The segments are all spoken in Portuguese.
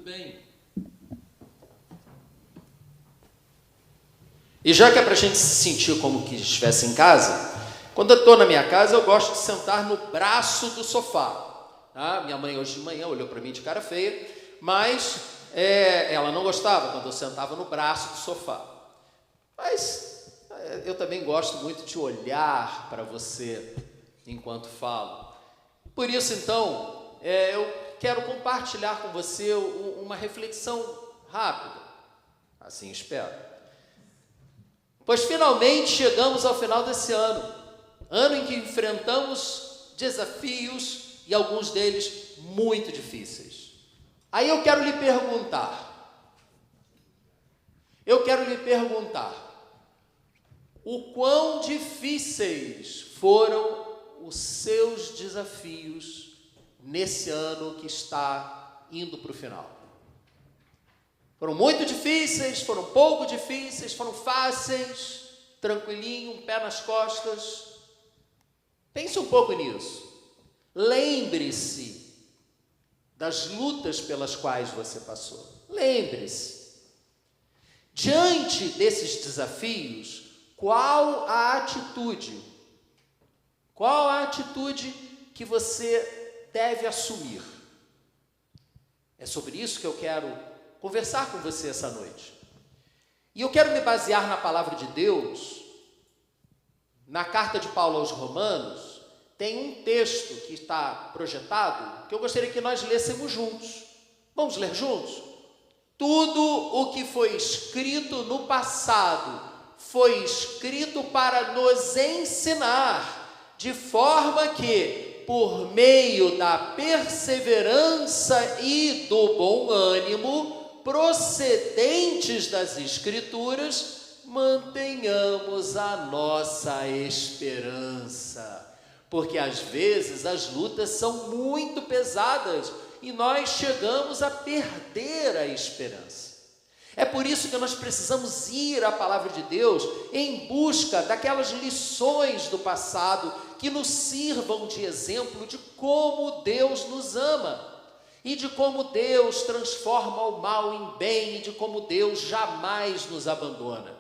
Muito bem. E já que é para a gente se sentir como que estivesse em casa, quando eu estou na minha casa, eu gosto de sentar no braço do sofá. Tá? Minha mãe hoje de manhã olhou para mim de cara feia, mas ela não gostava quando eu sentava no braço do sofá. Mas eu também gosto muito de olhar para você enquanto falo. Por isso, então, eu quero compartilhar com você uma reflexão rápida. Assim espero. Pois finalmente chegamos ao final desse ano em que enfrentamos desafios e alguns deles muito difíceis. Aí eu quero lhe perguntar, o quão difíceis foram os seus desafios nesse ano que está indo para o final? Foram muito difíceis, foram pouco difíceis, foram fáceis, tranquilinho, um pé nas costas? Pense um pouco nisso. Lembre-se das lutas pelas quais você passou. Lembre-se. Diante desses desafios, qual a atitude que você deve assumir? É sobre isso que eu quero conversar com você essa noite. E eu quero me basear na palavra de Deus. Na carta de Paulo aos Romanos, tem um texto que está projetado, que eu gostaria que nós lêssemos juntos. Vamos ler juntos? Tudo o que foi escrito no passado foi escrito para nos ensinar, de forma que, por meio da perseverança e do bom ânimo procedentes das Escrituras, mantenhamos a nossa esperança. Porque às vezes as lutas são muito pesadas e nós chegamos a perder a esperança. É por isso que nós precisamos ir à palavra de Deus em busca daquelas lições do passado que nos sirvam de exemplo de como Deus nos ama e de como Deus transforma o mal em bem e de como Deus jamais nos abandona.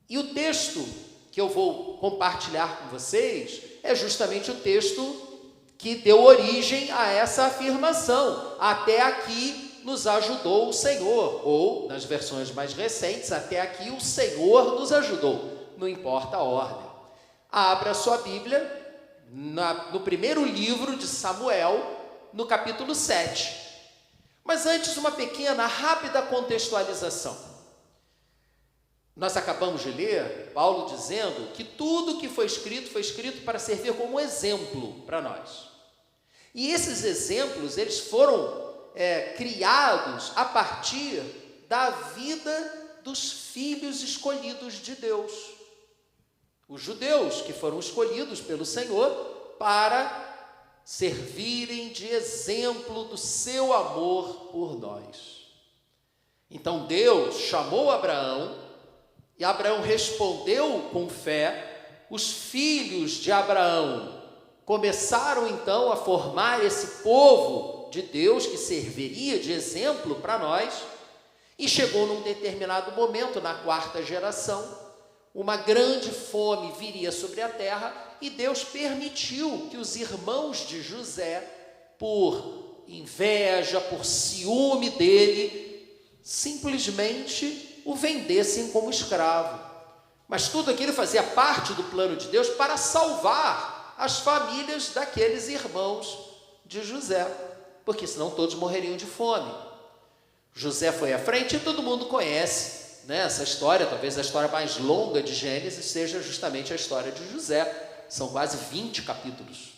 E o texto que eu vou compartilhar com vocês é justamente o texto que deu origem a essa afirmação. Até aqui nos ajudou o Senhor, ou, nas versões mais recentes, até aqui o Senhor nos ajudou. Não importa a ordem. Abra a sua Bíblia no primeiro livro de Samuel, no capítulo 7. Mas antes, uma pequena, rápida contextualização. Nós acabamos de ler Paulo dizendo que tudo que foi escrito para servir como exemplo para nós. E esses exemplos, eles foram criados a partir da vida dos filhos escolhidos de Deus. Os judeus que foram escolhidos pelo Senhor para servirem de exemplo do seu amor por nós. Então Deus chamou Abraão, e Abraão respondeu com fé. Os filhos de Abraão começaram então a formar esse povo de Deus que serviria de exemplo para nós, e chegou num determinado momento, na quarta geração, uma grande fome viria sobre a terra, e Deus permitiu que os irmãos de José, por inveja, por ciúme dele, simplesmente o vendessem como escravo. Mas tudo aquilo fazia parte do plano de Deus para salvar as famílias daqueles irmãos de José, porque senão todos morreriam de fome. José foi à frente e todo mundo conhece, né, essa história. Talvez a história mais longa de Gênesis seja justamente a história de José. São quase 20 capítulos.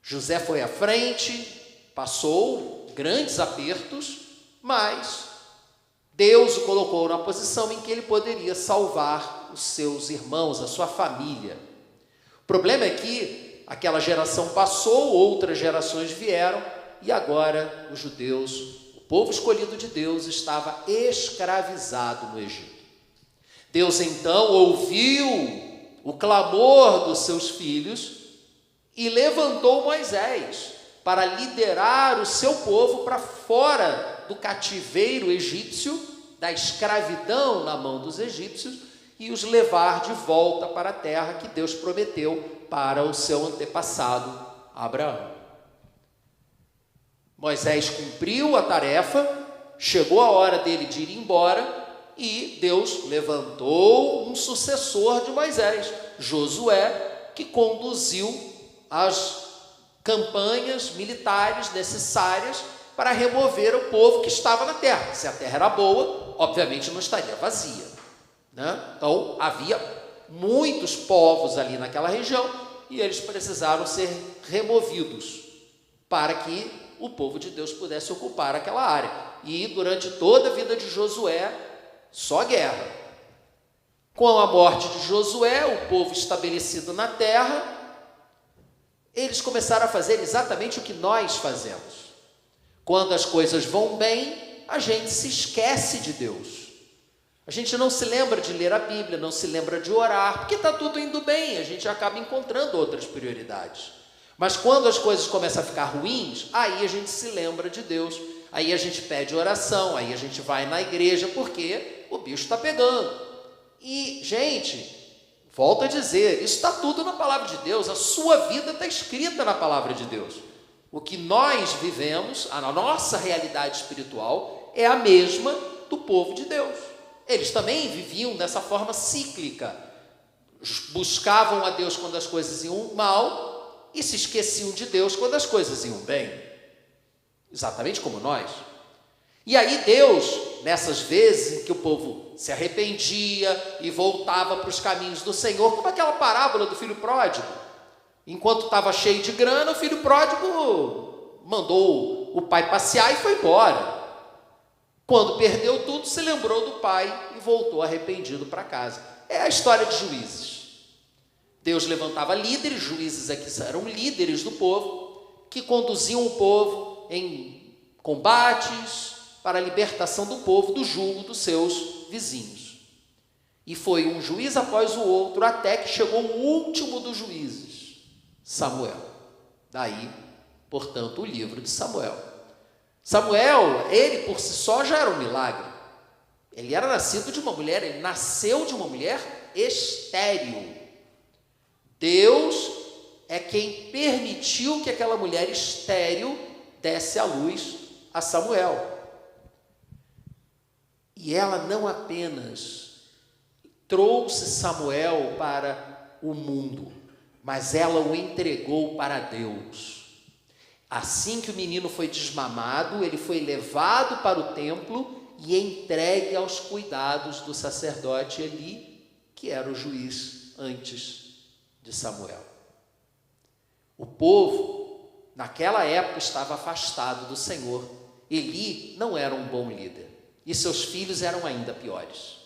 José foi à frente, passou grandes apertos, mas Deus o colocou na posição em que ele poderia salvar os seus irmãos, a sua família. O problema é que aquela geração passou, outras gerações vieram, e agora os judeus, o povo escolhido de Deus, estava escravizado no Egito. Deus então ouviu o clamor dos seus filhos e levantou Moisés para liderar o seu povo para fora do cativeiro egípcio, da escravidão na mão dos egípcios, e os levar de volta para a terra que Deus prometeu para o seu antepassado Abraão. Moisés cumpriu a tarefa, chegou a hora dele de ir embora, e Deus levantou um sucessor de Moisés, Josué, que conduziu as campanhas militares necessárias para remover o povo que estava na terra. Se a terra era boa, obviamente não estaria vazia, né? Então, havia muitos povos ali naquela região e eles precisaram ser removidos para que o povo de Deus pudesse ocupar aquela área. E durante toda a vida de Josué, só guerra. Com a morte de Josué, o povo estabelecido na terra, eles começaram a fazer exatamente o que nós fazemos. Quando as coisas vão bem, a gente se esquece de Deus. A gente não se lembra de ler a Bíblia, não se lembra de orar, porque está tudo indo bem, a gente acaba encontrando outras prioridades. Mas quando as coisas começam a ficar ruins, aí a gente se lembra de Deus, aí a gente pede oração, aí a gente vai na igreja, porque o bicho está pegando. E, gente, volto a dizer, isso está tudo na palavra de Deus, a sua vida está escrita na palavra de Deus. O que nós vivemos, a nossa realidade espiritual, é a mesma do povo de Deus. Eles também viviam dessa forma cíclica, buscavam a Deus quando as coisas iam mal e se esqueciam de Deus quando as coisas iam bem, exatamente como nós. E aí Deus, nessas vezes em que o povo se arrependia e voltava para os caminhos do Senhor, como aquela parábola do filho pródigo, enquanto estava cheio de grana, o filho pródigo mandou o pai passear e foi embora. Quando perdeu tudo, se lembrou do pai e voltou arrependido para casa. É a história de Juízes. Deus levantava líderes, juízes aqui eram líderes do povo, que conduziam o povo em combates para a libertação do povo do jugo dos seus vizinhos. E foi um juiz após o outro, até que chegou o último dos juízes, Samuel. Daí, portanto, o livro de Samuel. Samuel, ele por si só já era um milagre. Ele era nascido de uma mulher, ele nasceu de uma mulher estéril. Deus é quem permitiu que aquela mulher estéril desse à luz a Samuel. E ela não apenas trouxe Samuel para o mundo, mas ela o entregou para Deus. Assim que o menino foi desmamado, ele foi levado para o templo e entregue aos cuidados do sacerdote Eli, que era o juiz antes de Samuel. O povo, naquela época, estava afastado do Senhor. Eli não era um bom líder e seus filhos eram ainda piores.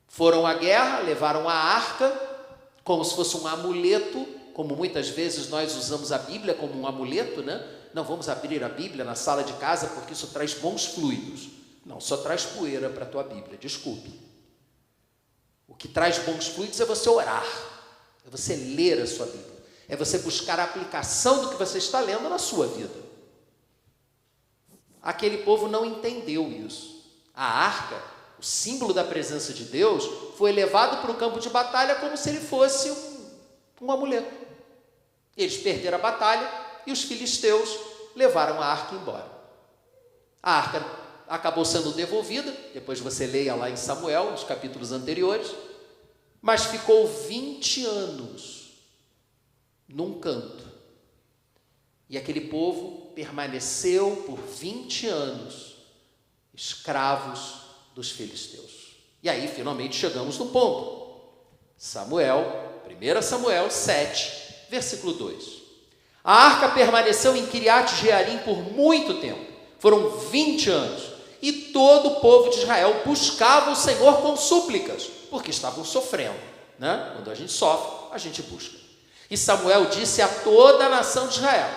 Foram à guerra, levaram a arca como se fosse um amuleto, como muitas vezes nós usamos a Bíblia como um amuleto, né? Não vamos abrir a Bíblia na sala de casa porque isso traz bons fluidos. Não, só traz poeira para a tua Bíblia, desculpe. O que traz bons fluidos é você orar, é você ler a sua Bíblia, é você buscar a aplicação do que você está lendo na sua vida. Aquele povo não entendeu isso. A arca, o símbolo da presença de Deus, foi levado para o campo de batalha como se ele fosse um amuleto. Eles perderam a batalha e os filisteus levaram a arca embora. A arca acabou sendo devolvida, depois você leia lá em Samuel, nos capítulos anteriores, mas ficou 20 anos num canto. E aquele povo permaneceu por 20 anos escravos dos filisteus. E aí, finalmente, chegamos no ponto. Samuel, 1 Samuel 7, versículo 2. A arca permaneceu em Quiriate Jearim por muito tempo. Foram 20 anos. E todo o povo de Israel buscava o Senhor com súplicas, porque estavam sofrendo, né? Quando a gente sofre, a gente busca. E Samuel disse a toda a nação de Israel: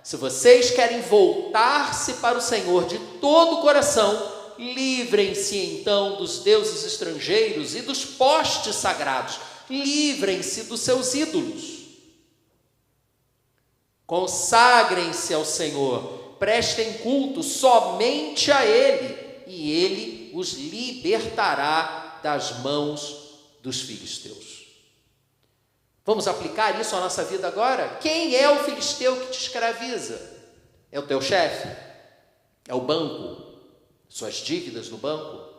se vocês querem voltar-se para o Senhor de todo o coração, livrem-se então dos deuses estrangeiros e dos postes sagrados. Livrem-se dos seus ídolos. Consagrem-se ao Senhor, prestem culto somente a Ele, e Ele os libertará das mãos dos filisteus. Vamos aplicar isso à nossa vida agora? Quem é o filisteu que te escraviza? É o teu chefe? É o banco? Suas dívidas no banco?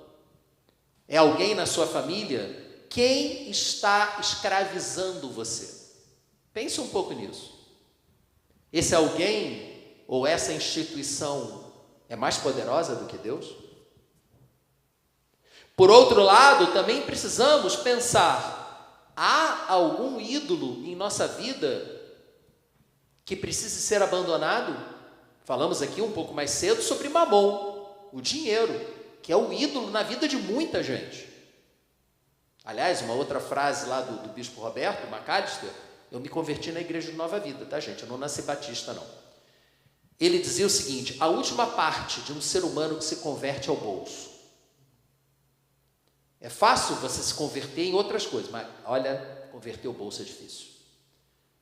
É alguém na sua família? Quem está escravizando você? Pense um pouco nisso. Esse alguém ou essa instituição é mais poderosa do que Deus? Por outro lado, também precisamos pensar: há algum ídolo em nossa vida que precise ser abandonado? Falamos aqui um pouco mais cedo sobre Mamon, o dinheiro, que é o ídolo na vida de muita gente. Aliás, uma outra frase lá do bispo Roberto Macalister: eu me converti na Igreja de Nova Vida, tá, gente? Eu não nasci batista, não. Ele dizia o seguinte: a última parte de um ser humano que se converte é o bolso. É fácil você se converter em outras coisas, mas olha, converter o bolso é difícil.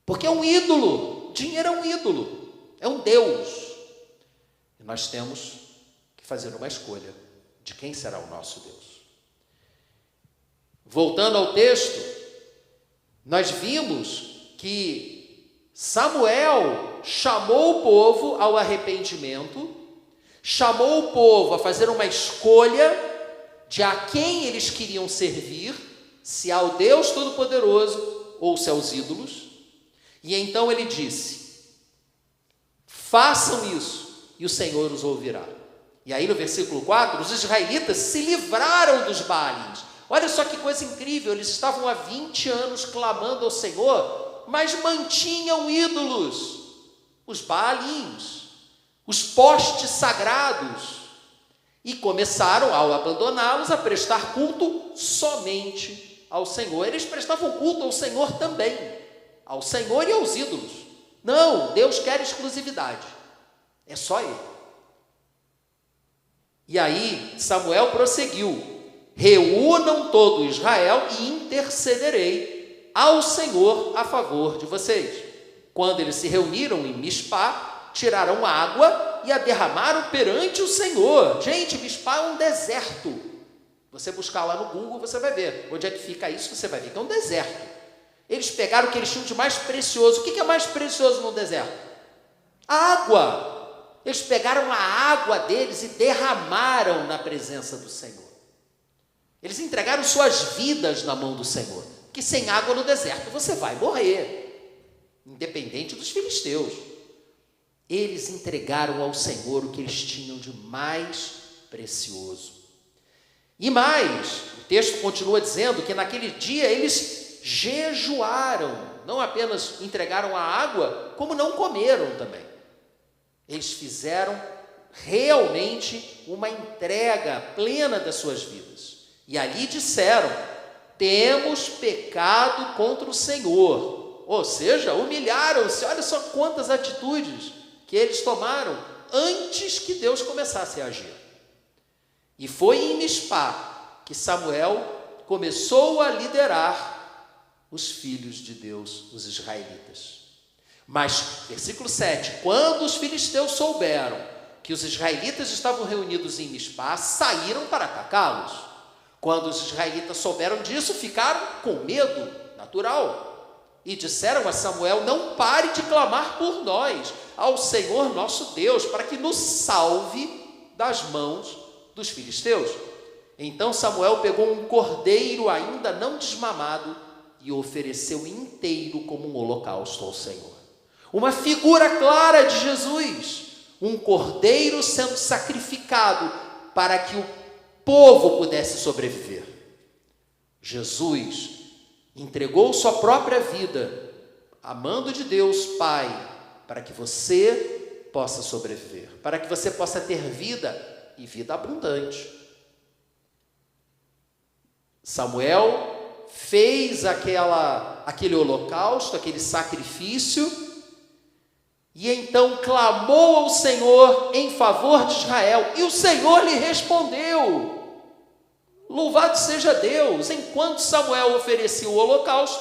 Porque é um ídolo, dinheiro é um ídolo, é um Deus. E nós temos que fazer uma escolha de quem será o nosso Deus. Voltando ao texto, nós vimos que Samuel chamou o povo ao arrependimento, chamou o povo a fazer uma escolha de a quem eles queriam servir, se ao Deus Todo-Poderoso ou se aos ídolos. E então ele disse: façam isso e o Senhor os ouvirá. E aí no versículo 4, os israelitas se livraram dos Baalins. Olha só que coisa incrível, eles estavam há 20 anos clamando ao Senhor, mas mantinham ídolos, os Baalins, os postes sagrados, e começaram, ao abandoná-los, a prestar culto somente ao Senhor. Eles prestavam culto ao Senhor também, ao Senhor e aos ídolos. Não, Deus quer exclusividade, é só Ele. E aí Samuel prosseguiu: reúnam todo Israel e intercederei ao Senhor a favor de vocês. Quando eles se reuniram em Mispá, tiraram água e a derramaram perante o Senhor. Gente, Mispá é um deserto. Você buscar lá no Google, você vai ver. Onde é que fica isso? Você vai ver que é um deserto. Eles pegaram o que eles tinham de mais precioso. O que é mais precioso no deserto? A água. Eles pegaram a água deles e derramaram na presença do Senhor. Eles entregaram suas vidas na mão do Senhor, que sem água no deserto você vai morrer, independente dos filisteus. Eles entregaram ao Senhor o que eles tinham de mais precioso. E mais, o texto continua dizendo que naquele dia eles jejuaram, não apenas entregaram a água, como não comeram também. Eles fizeram realmente uma entrega plena das suas vidas. E ali disseram: temos pecado contra o Senhor. Ou seja, humilharam-se. Olha só quantas atitudes que eles tomaram antes que Deus começasse a agir. E foi em Mispá que Samuel começou a liderar os filhos de Deus, os israelitas. Mas, versículo 7, quando os filisteus souberam que os israelitas estavam reunidos em Mispá, saíram para atacá-los. Quando os israelitas souberam disso, ficaram com medo natural e disseram a Samuel: não pare de clamar por nós ao Senhor nosso Deus, para que nos salve das mãos dos filisteus. Então Samuel pegou um cordeiro ainda não desmamado e ofereceu inteiro como um holocausto ao Senhor. Uma figura clara de Jesus, um cordeiro sendo sacrificado para que o povo pudesse sobreviver. Jesus entregou sua própria vida, amando de Deus Pai, para que você possa sobreviver, para que você possa ter vida e vida abundante. Samuel fez aquele holocausto, aquele sacrifício, e então clamou ao Senhor em favor de Israel, e o Senhor lhe respondeu. Louvado seja Deus! Enquanto Samuel oferecia o holocausto,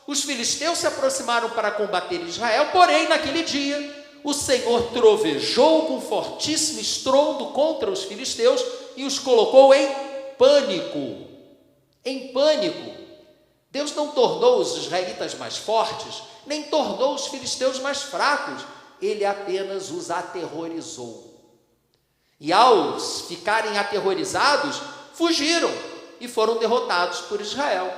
Os filisteus se aproximaram para combater Israel, porém, naquele dia, o Senhor trovejou com fortíssimo estrondo contra os filisteus e os colocou em pânico. Em pânico. Deus não tornou os israelitas mais fortes, nem tornou os filisteus mais fracos. Ele apenas os aterrorizou. E ao ficarem aterrorizados, fugiram e foram derrotados por Israel.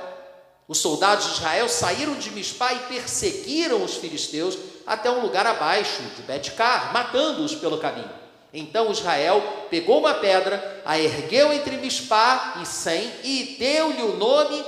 Os soldados de Israel saíram de Mispá e perseguiram os filisteus até um lugar abaixo de Bet-car, matando-os pelo caminho. Então Israel pegou uma pedra, a ergueu entre Mispá e Sem e deu-lhe o nome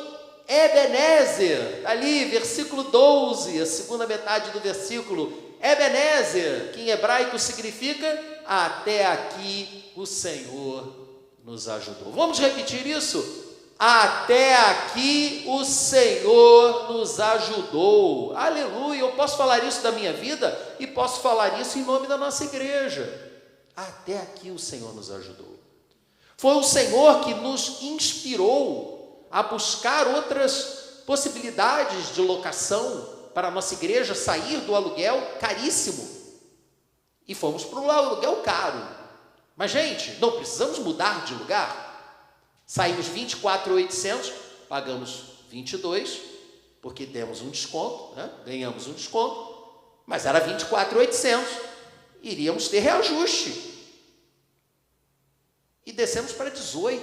Ebenezer. Ali, versículo 12, a segunda metade do versículo, Ebenezer, que em hebraico significa até aqui o Senhor nos ajudou. Vamos repetir isso? Até aqui o Senhor nos ajudou. Aleluia! Eu posso falar isso da minha vida e posso falar isso em nome da nossa igreja. Até aqui o Senhor nos ajudou. Foi o Senhor que nos inspirou a buscar outras possibilidades de locação para a nossa igreja sair do aluguel caríssimo. E fomos para um aluguel caro. Mas, gente, não precisamos mudar de lugar. Saímos 24.800, pagamos 22, porque demos um desconto, né? Ganhamos um desconto, mas era 24.800, iríamos ter reajuste. E descemos para 18.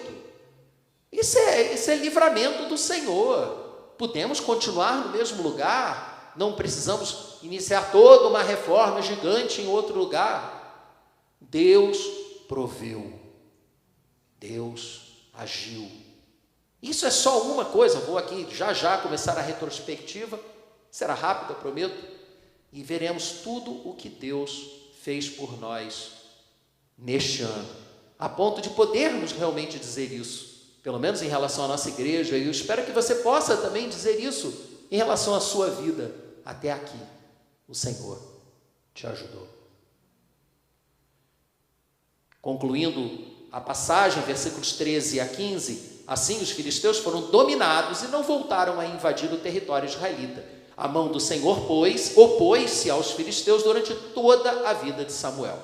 Isso é livramento do Senhor. Podemos continuar no mesmo lugar, não precisamos iniciar toda uma reforma gigante em outro lugar. Deus proveu. Deus agiu. Isso é só uma coisa. Vou aqui já começar a retrospectiva, será rápida, prometo, e veremos tudo o que Deus fez por nós neste ano, a ponto de podermos realmente dizer isso, pelo menos em relação à nossa igreja, e eu espero que você possa também dizer isso em relação à sua vida. Até aqui o Senhor te ajudou. Concluindo a passagem, versículos 13 a 15, assim os filisteus foram dominados e não voltaram a invadir o território israelita. A mão do Senhor, opôs-se aos filisteus durante toda a vida de Samuel.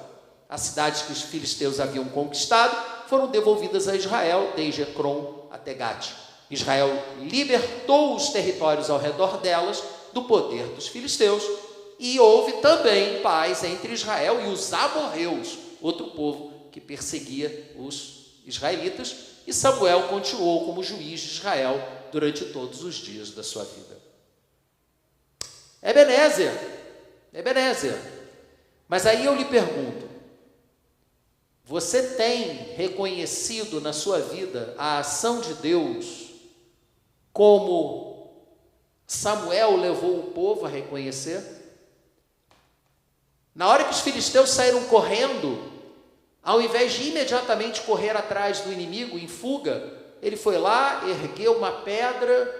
As cidades que os filisteus haviam conquistado foram devolvidas a Israel, desde Ecrom até Gate. Israel libertou os territórios ao redor delas do poder dos filisteus, e houve também paz entre Israel e os amorreus, outro povo que perseguia os israelitas, e Samuel continuou como juiz de Israel durante todos os dias da sua vida. Ebenezer. Mas aí eu lhe pergunto, você tem reconhecido na sua vida a ação de Deus como Samuel levou o povo a reconhecer? Na hora que os filisteus saíram correndo, ao invés de imediatamente correr atrás do inimigo em fuga, ele foi lá, ergueu uma pedra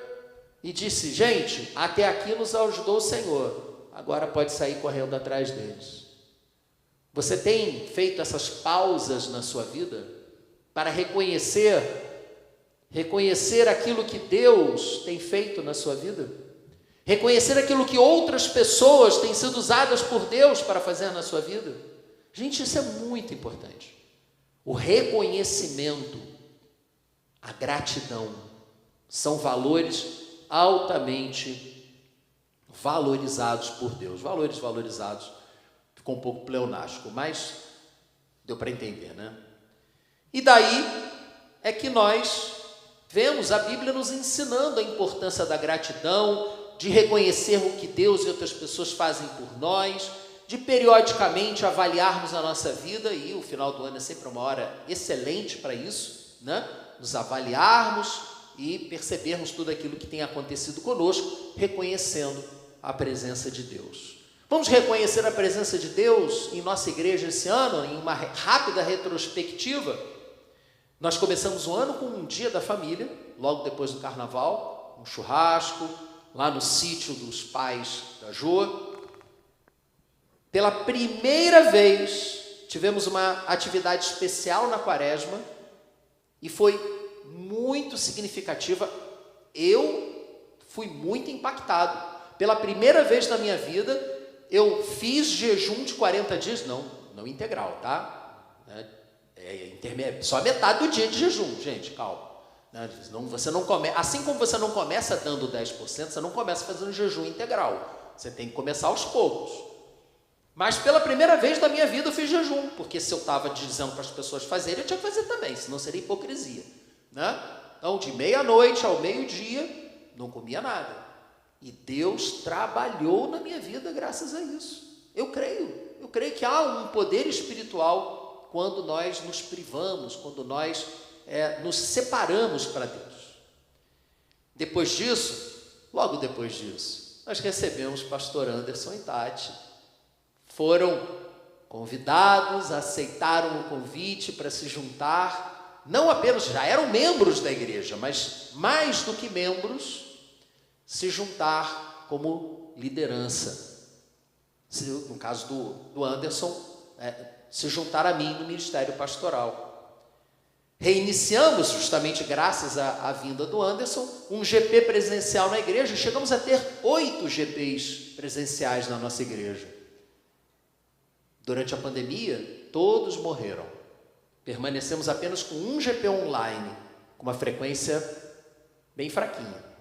e disse: gente, até aqui nos ajudou o Senhor, agora pode sair correndo atrás deles. Você tem feito essas pausas na sua vida para reconhecer aquilo que Deus tem feito na sua vida? Reconhecer aquilo que outras pessoas têm sido usadas por Deus para fazer na sua vida? Gente, isso é muito importante. O reconhecimento, a gratidão, são valores altamente valorizados por Deus. Valores valorizados, ficou um pouco pleonástico, mas deu para entender, né? E daí é que nós vemos a Bíblia nos ensinando a importância da gratidão, de reconhecer o que Deus e outras pessoas fazem por nós, de periodicamente avaliarmos a nossa vida, e o final do ano é sempre uma hora excelente para isso, né? Nos avaliarmos e percebermos tudo aquilo que tem acontecido conosco, reconhecendo a presença de Deus. Vamos reconhecer a presença de Deus em nossa igreja esse ano, em uma rápida retrospectiva. Nós começamos o ano com um dia da família, logo depois do carnaval, um churrasco, lá no sítio dos pais da Jô. Pela primeira vez, tivemos uma atividade especial na quaresma, e foi muito significativa. Eu Fui muito impactado. Pela primeira vez na minha vida, eu fiz jejum de 40 dias, não integral, tá? Só metade do dia de jejum, gente, calma. Você não come, assim como você não começa dando 10%, você não começa fazendo jejum integral. Você tem que começar aos poucos. Mas pela primeira vez na minha vida eu fiz jejum, porque se eu estava dizendo para as pessoas fazerem, eu tinha que fazer também, senão seria hipocrisia, né? Então, de meia-noite ao meio-dia, não comia nada. E Deus trabalhou na minha vida graças a isso. Eu creio que há um poder espiritual quando nós nos privamos, quando nós nos separamos para Deus. Depois disso, logo depois disso, nós recebemos pastor Anderson e Tati. Foram convidados, aceitaram o convite para se juntar, não apenas, já eram membros da igreja, mas mais do que membros, se juntar como liderança. No caso do Anderson, se juntar a mim no ministério pastoral. Reiniciamos, justamente graças à vinda do Anderson, um GP presencial na igreja. Chegamos a ter 8 GPs presenciais na nossa igreja. Durante a pandemia, todos morreram. Permanecemos apenas com um GP online, com uma frequência bem fraquinha.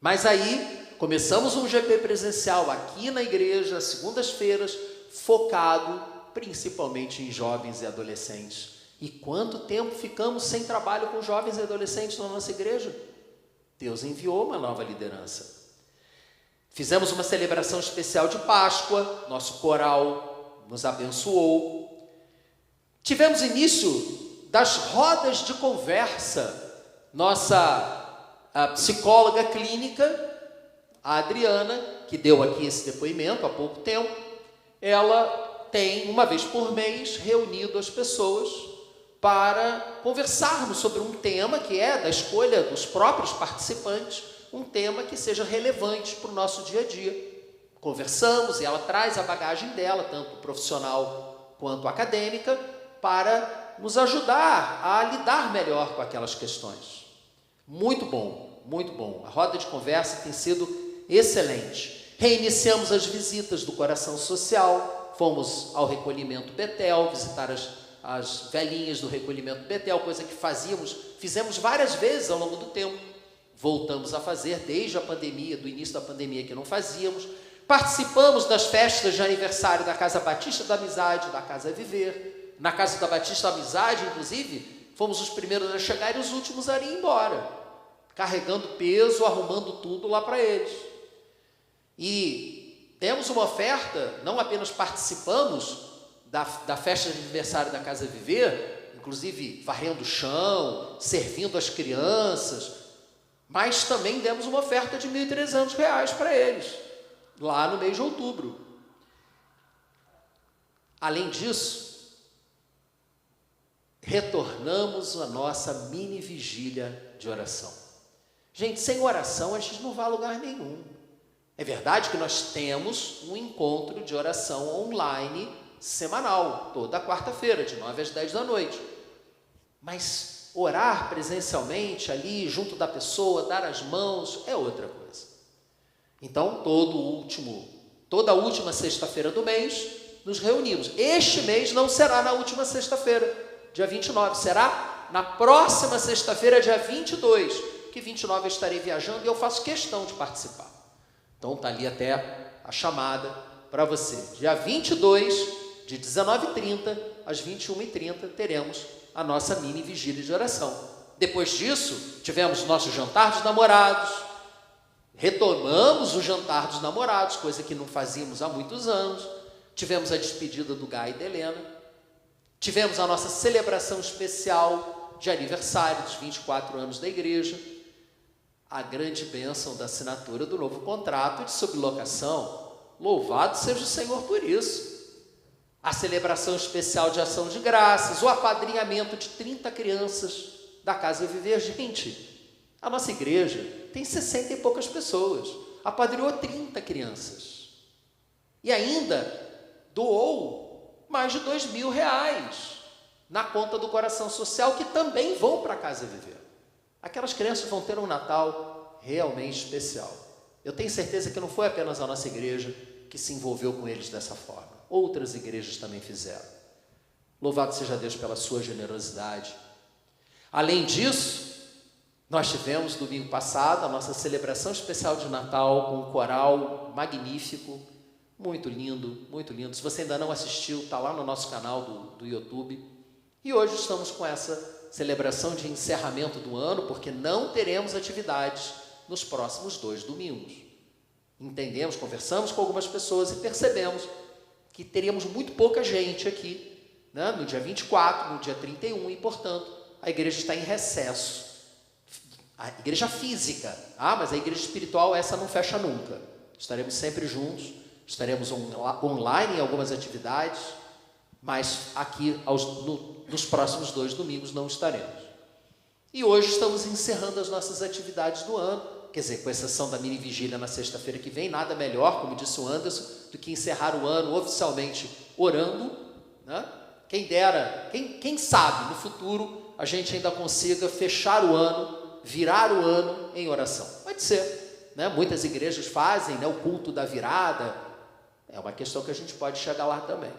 Mas aí, começamos um GP presencial aqui na igreja, segundas-feiras, focado principalmente em jovens e adolescentes. E quanto tempo ficamos sem trabalho com jovens e adolescentes na nossa igreja? Deus enviou uma nova liderança. Fizemos uma celebração especial de Páscoa, nosso coral nos abençoou. Tivemos início das rodas de conversa. A psicóloga clínica, a Adriana, que deu aqui esse depoimento há pouco tempo, ela tem, uma vez por mês, reunido as pessoas para conversarmos sobre um tema que é da escolha dos próprios participantes, um tema que seja relevante para o nosso dia a dia. Conversamos e ela traz a bagagem dela, tanto profissional quanto acadêmica, para nos ajudar a lidar melhor com aquelas questões. Muito bom, muito bom. A roda de conversa tem sido excelente. Reiniciamos as visitas do Coração Social, fomos ao recolhimento Betel, visitar as velhinhas do recolhimento Betel, coisa que fizemos várias vezes ao longo do tempo. Voltamos a fazer desde a pandemia, do início da pandemia que não fazíamos. Participamos das festas de aniversário da Casa Batista da Amizade, da Casa Viver. Na Casa da Batista da Amizade, inclusive, fomos os primeiros a chegar e os últimos a ir embora, carregando peso, arrumando tudo lá para eles. E temos uma oferta, não apenas participamos da festa de aniversário da Casa Viver, inclusive varrendo o chão, servindo as crianças, mas também demos uma oferta de R$ 1.300 para eles, lá no mês de outubro. Além disso, retornamos à nossa mini vigília de oração. Gente, sem oração a gente não vai a lugar nenhum. É verdade que nós temos um encontro de oração online semanal, toda quarta-feira, de 9 às 10 da noite. Mas orar presencialmente ali, junto da pessoa, dar as mãos, é outra coisa. Então, toda a última sexta-feira do mês, nos reunimos. Este mês não será na última sexta-feira, dia 29, será na próxima sexta-feira, dia 22, que 29 eu estarei viajando e eu faço questão de participar. Então, está ali até a chamada para você. Dia 22, de 19h30 às 21h30, teremos a nossa mini vigília de oração. Depois disso, tivemos nosso jantar dos namorados, retomamos o jantar dos namorados, coisa que não fazíamos há muitos anos. Tivemos a despedida do Gai e da Helena, tivemos a nossa celebração especial de aniversário dos 24 anos da igreja, a grande bênção da assinatura do novo contrato de sublocação. Louvado seja o Senhor por isso. A celebração especial de ação de graças, o apadrinhamento de 30 crianças da Casa Viver. Gente, a nossa igreja tem 60 e poucas pessoas, apadrinhou 30 crianças e ainda doou mais de R$2.000 na conta do Coração Social, que também vão para a Casa Viver. Aquelas crianças vão ter um Natal realmente especial. Eu tenho certeza que não foi apenas a nossa igreja que se envolveu com eles dessa forma. Outras igrejas também fizeram. Louvado seja Deus pela sua generosidade. Além disso, nós tivemos domingo passado a nossa celebração especial de Natal com um coral magnífico, muito lindo, muito lindo. Se você ainda não assistiu, está lá no nosso canal do YouTube. E hoje estamos com essa celebração de encerramento do ano, porque não teremos atividades nos próximos 2 domingos. Entendemos, conversamos com algumas pessoas e percebemos que teríamos muito pouca gente aqui, né, no dia 24, no dia 31, e, portanto, a igreja está em recesso. A igreja física, mas a igreja espiritual, essa não fecha nunca. Estaremos sempre juntos, estaremos online em algumas atividades, mas aqui nos próximos 2 domingos não estaremos. E hoje estamos encerrando as nossas atividades do ano, quer dizer, com exceção da mini vigília na sexta-feira que vem, nada melhor, como disse o Anderson, do que encerrar o ano oficialmente orando, né? Quem dera, quem sabe no futuro a gente ainda consiga fechar o ano, virar o ano em oração. Pode ser, né? Muitas igrejas fazem, né, o culto da virada. É uma questão que a gente pode chegar lá também.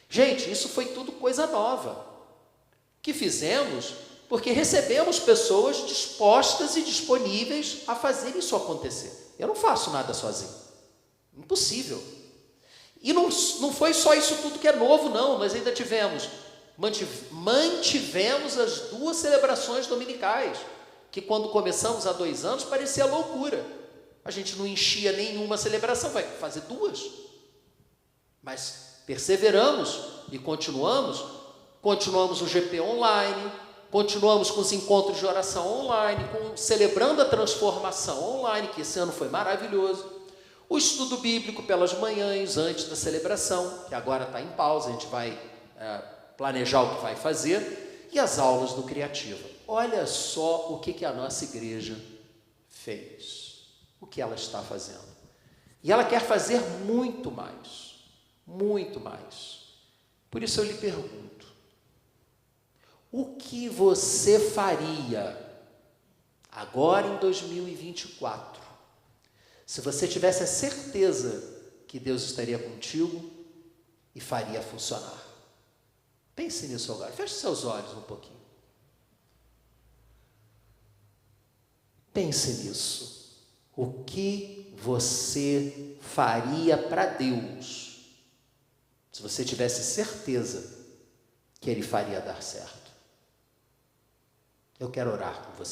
Gente, isso foi tudo coisa nova que fizemos porque recebemos pessoas dispostas e disponíveis a fazer isso acontecer. Eu não faço nada sozinho. Impossível. E não foi só isso tudo que é novo, não. Nós ainda mantivemos as 2 celebrações dominicais, que quando começamos há 2 anos parecia loucura. A gente não enchia nenhuma celebração, vai fazer 2. Mas perseveramos e continuamos o GP online, continuamos com os encontros de oração online, celebrando a transformação online, que esse ano foi maravilhoso, o estudo bíblico pelas manhãs, antes da celebração, que agora está em pausa, a gente vai planejar o que vai fazer, e as aulas do Criativa. Olha só o que a nossa igreja fez, o que ela está fazendo. E ela quer fazer muito mais, muito mais. Por isso eu lhe pergunto, o que você faria agora em 2024, se você tivesse a certeza que Deus estaria contigo e faria funcionar? Pense nisso agora, feche seus olhos um pouquinho. Pense nisso. O que você faria para Deus, se você tivesse certeza que Ele faria dar certo? Eu quero orar com você.